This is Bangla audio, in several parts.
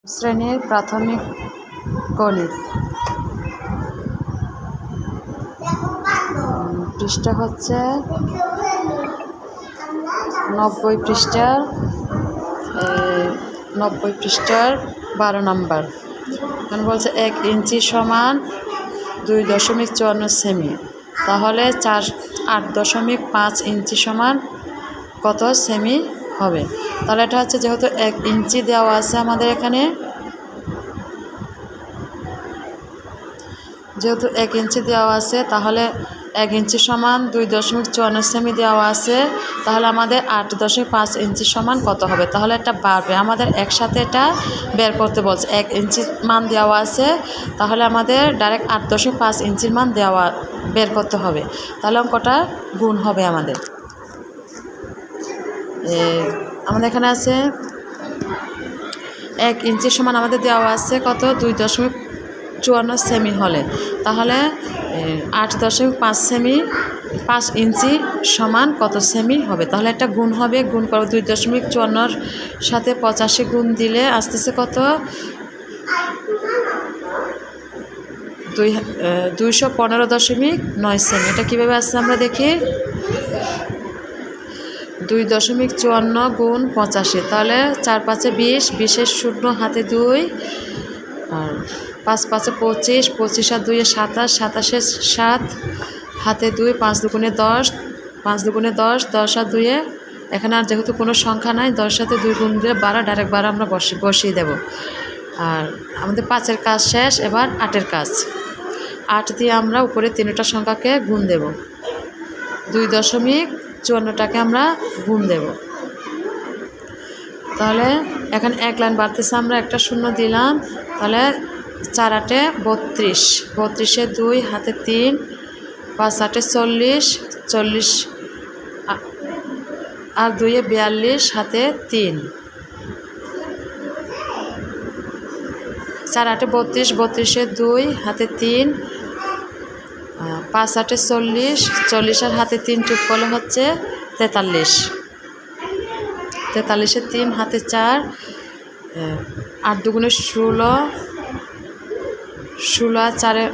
শ্রেণীর প্রাথমিক গণিত পৃষ্ঠা হচ্ছে 90 পৃষ্ঠার 12 নম্বর। এখন বলছে 1 ইঞ্চি সমান 2.54 সেমি, তাহলে 8.5 ইঞ্চি সমান কত সেমি হবে? তাহলে এটা হচ্ছে, যেহেতু 1 ইঞ্চি দেওয়া আছে আমাদের এখানে, যেহেতু 1 ইঞ্চি দেওয়া আছে, তাহলে 1 ইঞ্চি সমান 2.54 সেমি দেওয়া আছে, তাহলে আমাদের 8.5 ইঞ্চি সমান কত হবে? তাহলে এটা বাড়বে, আমাদের একসাথে এটা বের করতে বলছে। 1 ইঞ্চি মান দেওয়া আছে, তাহলে আমাদের ডাইরেক্ট 8.5 ইঞ্চির মান বের করতে হবে। তাহলে অঙ্কটা গুণ হবে আমাদের। এখানে আছে 1 ইঞ্চি সমান আমাদের দেওয়া আছে কত? 2.54 সেমি হলে, তাহলে 8.5 ইঞ্চি সমান কত সেমি হবে? তাহলে একটা গুণ হবে, গুণ করবো 2.54 সাথে 85 গুণ দিলে আসতেছে কত? 215.9 সেমি। এটা কীভাবে আসছে আমরা দেখি। 2.54 গুণ 85, তাহলে 4 5 20, 20 শূন্য হাতে 2, আর 5 5 25, 25 আর 2 27, 27 7 হাতে 2, 5 দুগুণে 10, 5 দুগুণে 10, 10 আর 2, এখানে আর যেহেতু কোনো সংখ্যা নাই, 10 সাথে 2 গুণ দিলে 12, ডাইরেক্ট 12 আমরা বসিয়ে দেব। আর আমাদের 5-এর কাজ শেষ, এবার 8-এর কাজ। 8 দিয়ে আমরা উপরে 3টা সংখ্যাকে গুণ দেব, 2.54টাকে আমরা গুণ দেব। তাহলে এখন 1 লাইন বাড়তেছে, আমরা একটা শূন্য দিলাম, তাহলে 4 8 32, 32-এ 2 হাতে 3, 5 8 40, 40 আর 2-এ 42 হাতে 3, 4 8 32, 32-এ 2 হাতে 3, 5 8 40, 40 আর হাতে 3 যোগ করলে হচ্ছে 43, 43-এ 3 হাতে 4, 8 দুগুণে 16, 16 আর 4-এ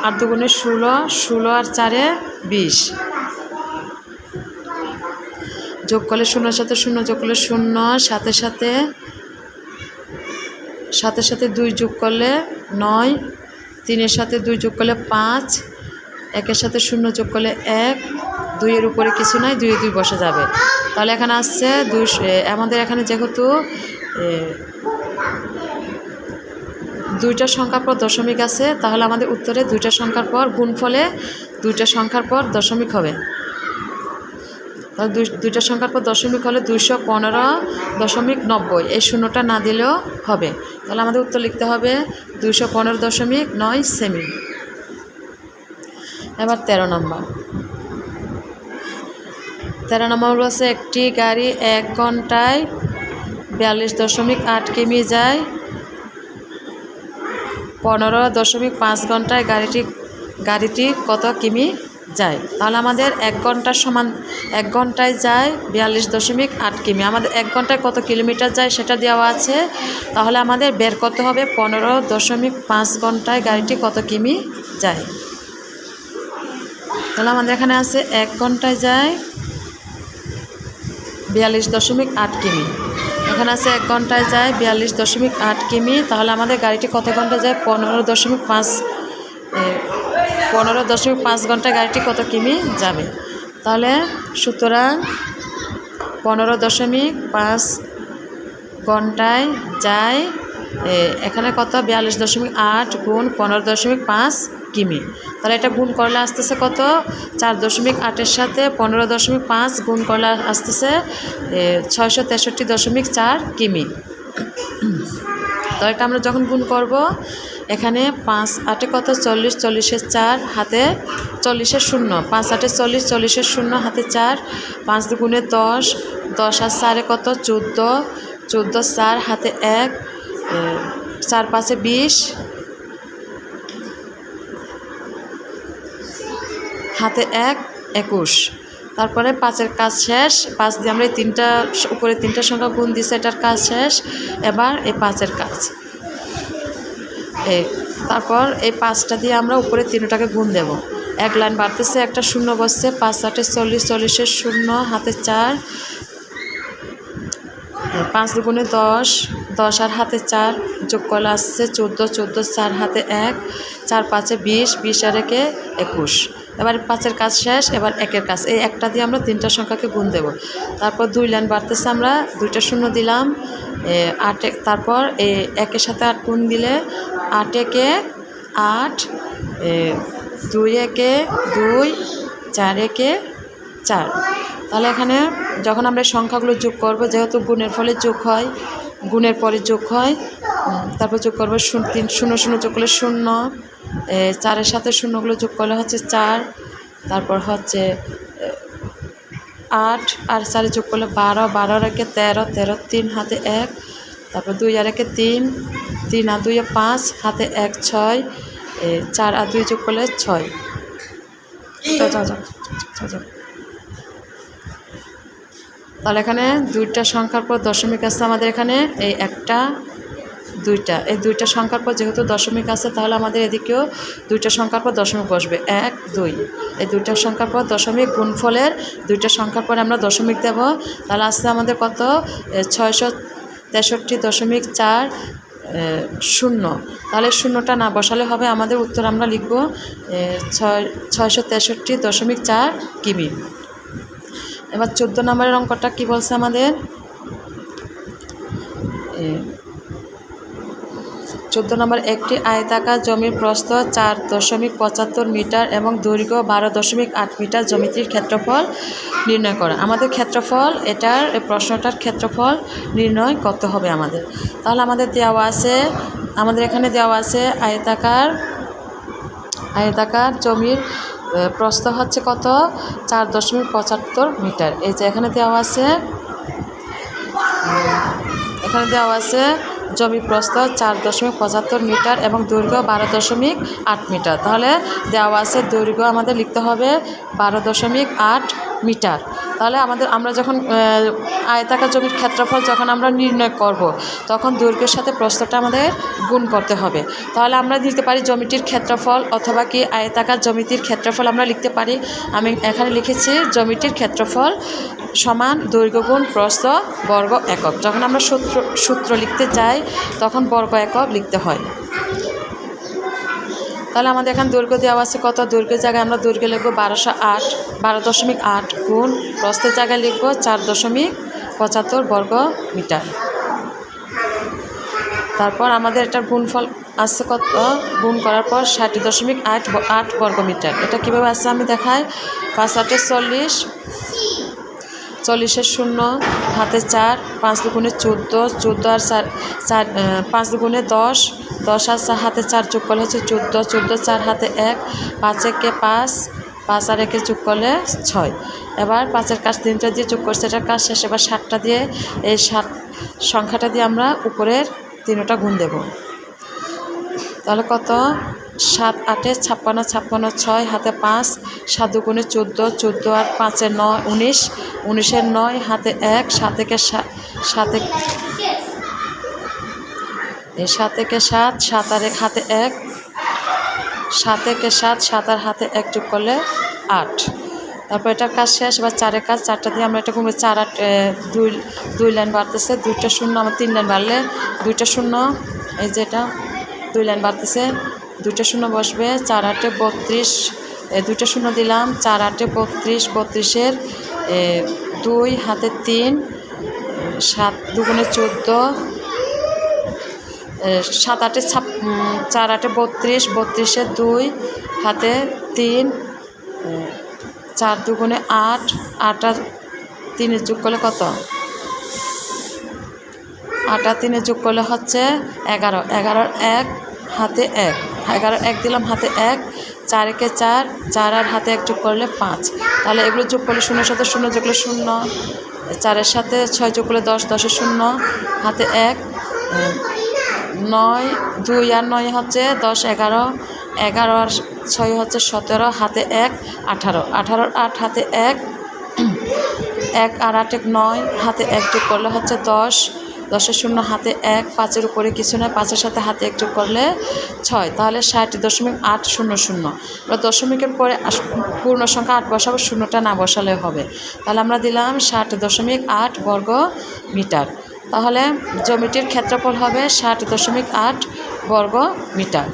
8 দুগুণে 16, 16 আর 4-এ 20, যোগ করলে 0-এর সাথে 0 যোগ করলে 0, সাথে সাথে 2 যোগ করলে 9, 3-এর সাথে 2 যোগ করলে 5, 1-এর সাথে 0 যোগ করলে 1, 2-এর উপরে কিছু নাই, 2-এ 2 বসে যাবে। তাহলে এখানে আসছে আমাদের এখানে যেহেতু 2টা সংখ্যার পর দশমিক আছে, তাহলে আমাদের উত্তরে 2টা সংখ্যার পর গুণফলে 2টা সংখ্যার পর দশমিক হবে। তাহলে 2টা সংখ্যার পর দশমিক হলে 215.90, এই শূন্যটা না দিলেও হবে। তাহলে আমাদের উত্তর লিখতে হবে 215.9 সেমি। এবার 13 নম্বর। 13 নম্বর বলছে, একটি গাড়ি 1 ঘন্টায় 42.8 কিমি যায়, 15.5 ঘন্টায় গাড়িটি কত কিমি যায়? তাহলে আমাদের 1 ঘন্টার সমান 1 ঘন্টায় যায় 42.8 কিমি। আমাদের 1 ঘন্টায় কত কিলোমিটার যায় সেটা দেওয়া আছে, তাহলে আমাদের বের করতে হবে 15.5 ঘন্টায় গাড়িটি কত কিমি যায়। তাহলে আমাদের এখানে আছে 1 ঘন্টায় যায় 42.8 কিমি, এখানে আছে 1 ঘন্টায় যায় 42.8 কিমি, তাহলে আমাদের গাড়িটি কত ঘন্টায় যায়? 15.5 ঘন্টায় গাড়িটি কত কিমি যাবে? তাহলে সুতরাং 15.5 ঘন্টায় যায়, এখানে কত? 42.8 গুণ 15.5 কিমি। তাহলে এটা গুণ করলে আসতেছে কত? 4.8-এর সাথে 15.5 গুণ করলে আসতেছে 663.4 কিমি। তো এটা আমরা যখন গুণ করব, এখানে 5 8-এ কত? 40, 40-এর 4 হাতে 40-এর 0, 5 8-এ 40, 40-এর 0 হাতে 4, 5 দুগুণে 10, 10 আর 4-এ কত? 14, 14 4 হাতে 1, 4 5-এ 20 হাতে 1, 21। তারপরে 5-এর কাজ শেষ। 5 দিয়ে আমরা এই 3টা উপরে 3টা সংখ্যা গুণ দিছি, এটার কাজ শেষ। এবার এই 5-এর কাজ তারপর এই 5টা দিয়ে আমরা উপরে 3টাকে গুণ দেব। এক লাইন বাড়তেছে, একটা শূন্য বসছে। 5 8 40, 40 শূন্য, হাতে 4, 5 দুগুণে 10, 10 আর হাতে 4, যোগ করলে আসছে 14, 14 4 হাতে 1, 4 5 20, 20 আর 1 21। এবার 5-এর কাজ শেষ। এবার 1-এর কাজ, এই একটা দিয়ে আমরা 3টা সংখ্যাকে গুণ দেব। তারপর 2 লাইন বাড়তেছে, আমরা 2টা শূন্য দিলাম। 8, তারপর 1-এর সাথে 8 গুণ দিলে 8 1 8, 2 1 2, 4 1 4। তাহলে এখানে যখন আমরা সংখ্যাগুলো যোগ করব, যেহেতু গুণের ফলে যোগ হয়, গুণের পরে যোগ হয়, তারপর যোগ করবো 3 0 0 যোগ করলে 0, 4-এর সাথে শূন্যগুলো যোগ করলে হচ্ছে 4, তারপর হচ্ছে 8 আর 4 যোগ করলে 12, 12 আর 1 13, 13 3 হাতে 1, তারপর 2 আর 1 3, 3 আর 2 5 হাতে 1 6, 4 আর 2 যোগ করলে 6। তাহলে এখানে 2টা সংখ্যার পর দশমিক আছে আমাদের এখানে, এই 1টা 2টা, এই 2টা সংখ্যার পর যেহেতু দশমিক আছে, তাহলে আমাদের এদিকেও 2টা সংখ্যার পর দশমিক বসবে, 1 2। এই 2টা সংখ্যার পর দশমিক, গুণফলের 2টা সংখ্যার পরে আমরা দশমিক দেব। তাহলে আসছে আমাদের কত, 663.4 0। তাহলে শূন্যটা না বসালে হবে, আমাদের উত্তর আমরা লিখব 663.4 কিমি। এবার 14 নম্বরের অঙ্কটা কি বলছে আমাদের, 14 নম্বর, একটি আয়তাকার জমির প্রস্থ 4.75 মিটার এবং দৈর্ঘ্য 12.8 মিটার, জমিটির ক্ষেত্রফল নির্ণয় করা। আমাদের ক্ষেত্রফল, এটার প্রশ্নটার ক্ষেত্রফল নির্ণয় করতে হবে আমাদের। তাহলে আমাদের দেওয়া আছে, আমাদের এখানে দেওয়া আছে আয়তাকার জমির প্রস্থ হচ্ছে কত, 4.75 মিটার। এই যে এখানে দেওয়া আছে, জমি প্রস্থ 4.75 মিটার এবং দৈর্ঘ্য 12.8 মিটার। তাহলে দেওয়া আছে দৈর্ঘ্য আমাদের লিখতে হবে 12.8 মিটার। তাহলে আমরা যখন আয়তাকার জমির ক্ষেত্রফল যখন আমরা নির্ণয় করব, তখন দৈর্ঘ্যের সাথে প্রস্থটা আমাদের গুণ করতে হবে। তাহলে আমরা লিখতে পারি জমিটির ক্ষেত্রফল, অথবা কি আয়তাকার জমিটির ক্ষেত্রফল আমরা লিখতে পারি। আমি এখানে লিখেছি জমিটির ক্ষেত্রফল সমান দৈর্ঘ্য গুণ প্রস্থ বর্গ একক। যখন আমরা সূত্র লিখতে যাই, তখন বর্গ একক লিখতে হয়। তাহলে আমাদের এখানে দৈর্ঘ্য দেওয়া আছে কত, দৈর্ঘ্যের জায়গায় আমরা দৈর্ঘ্য লিখব 12.8 গুণ প্রস্থের জায়গায় লিখব 4.75 বর্গ মিটার। তারপর আমাদের এটার গুণফল আসছে কত, গুণ করার পর 60.8 বর্গ মিটার। এটা কীভাবে আসছে আমি দেখাই। 5 8 40, 40 শূন্য, হাতে 4, 5 দুগুণে 14, 14 আর 4, 5 দুগুণে 10, 10 আর হাতে 4 যোগ করলে হচ্ছে 14, 14 4 হাতে 1, 5 1 5, 5 আর 1 যোগ করলে 6। এবার 5-এর কাজ 3টা দিয়ে যোগ করছে, এটার কাজ শেষ। এবার 7টা দিয়ে, এই 7 সংখ্যাটা দিয়ে আমরা উপরের 3টা গুণ দেব। তাহলে কত, 7 8 56, 56 6 হাতে 5, 7 দুগুণে 14, 14 আর 5 9, 19, 19 9 হাতে 1, 7 থেকে 7, 7 থেকে 7, 7 আর 1 হাতে 1, 7 থেকে 7, 7 আর হাতে 1 যোগ করলে 8। তারপর এটার কাজ শেষ। এবার 4-এর কাজ, 4টা দিয়ে আমরা এটা গুনবো। 4 8 2 লাইন বাড়তেছে, 2টা শূন্য, আমার 3 লাইন বাড়লে 2টা শূন্য, এই যে এটা 2 লাইন বাড়তেছে, 2টা শূন্য বসবে। 4 8 32, 2টা শূন্য দিলাম। 4 8 32, 32-এর 2 হাতে 3, 7 দুগুণে 14, 7 8 4 8 32, 32-এর 2 হাতে 3, 4 দুগুণে 8, 8 আর 3 যোগ করলে কত, 8 আর 3 যোগ করলে হচ্ছে 11, 11 1 হাতে 1, 11 1 দিলাম, হাতে 1, 4 1 4, 4 আর হাতে 1 যোগ করলে 5। তাহলে এগুলো যোগ করলে 0-এর সাথে 0 যোগ করলে 0, 4-এর সাথে 6 যোগ করলে 10, 10-এ 0 হাতে 1, 9 2 আর 9 হচ্ছে 10, 11, 11 আর 6 হচ্ছে 17, হাতে 1, 18, 18 8 হাতে 1, 1 আর 8 এক 9, হাতে 1 যোগ করলে হচ্ছে 10, 10-এর শূন্য হাতে 1, 5-এর উপরে কিছু নয়, 5-এর সাথে হাতে 1 যোগ করলে 6, তাহলে 60.800। এবার দশমিকের পরে পূর্ণ সংখ্যা 8 বসাবো, শূন্যটা না বসালে হবে। তাহলে আমরা দিলাম 60.8 বর্গ মিটার। তাহলে জমিটির ক্ষেত্রফল হবে 60.8 বর্গ মিটার।